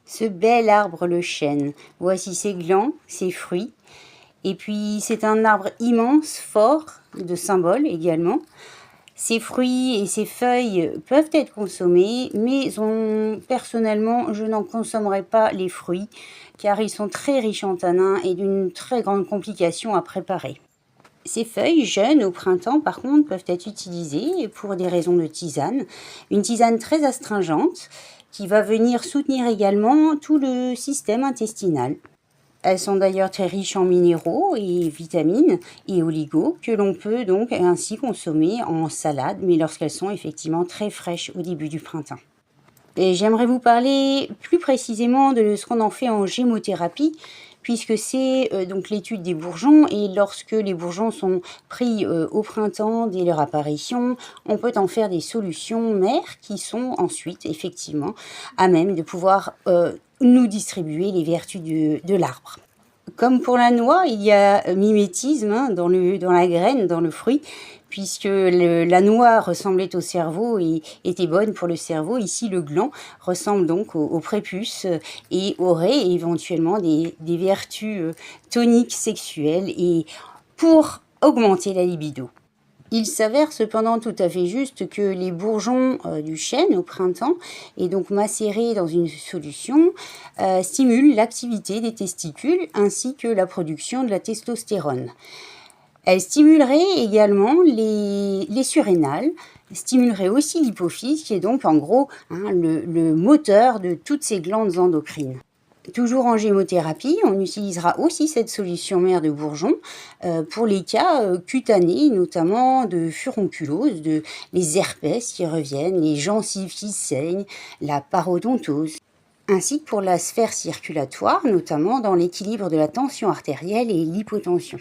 Ce bel arbre, le chêne. Voici ses glands, ses fruits. Et puis, c'est un arbre immense, fort, de symbole également. Ses fruits et ses feuilles peuvent être consommés, mais personnellement, je n'en consommerai pas les fruits, car ils sont très riches en tanins et d'une très grande complication à préparer. Ces feuilles jeunes au printemps, par contre, peuvent être utilisées pour des raisons de tisane. Une tisane très astringente qui va venir soutenir également tout le système intestinal. Elles sont d'ailleurs très riches en minéraux et vitamines et oligos que l'on peut donc ainsi consommer en salade, mais lorsqu'elles sont effectivement très fraîches au début du printemps. Et j'aimerais vous parler plus précisément de ce qu'on en fait en gémothérapie, puisque c'est donc l'étude des bourgeons, et lorsque les bourgeons sont pris au printemps, dès leur apparition, on peut en faire des solutions mères qui sont ensuite effectivement à même de pouvoir nous distribuer les vertus de l'arbre. Comme pour la noix, il y a mimétisme dans la graine, dans le fruit, puisque la noix ressemblait au cerveau et était bonne pour le cerveau. Ici, le gland ressemble donc au prépuce et aurait éventuellement des vertus toniques sexuelles et pour augmenter la libido. Il s'avère cependant tout à fait juste que les bourgeons du chêne au printemps, et donc macérés dans une solution, stimulent l'activité des testicules ainsi que la production de la testostérone. Elle stimulerait également les surrénales, stimulerait aussi l'hypophyse qui est donc en gros le moteur de toutes ces glandes endocrines. Toujours en gémothérapie, on utilisera aussi cette solution mère de bourgeon pour les cas cutanés, notamment de furonculose, les herpès qui reviennent, les gencives qui saignent, la parodontose, ainsi que pour la sphère circulatoire, notamment dans l'équilibre de la tension artérielle et l'hypotension.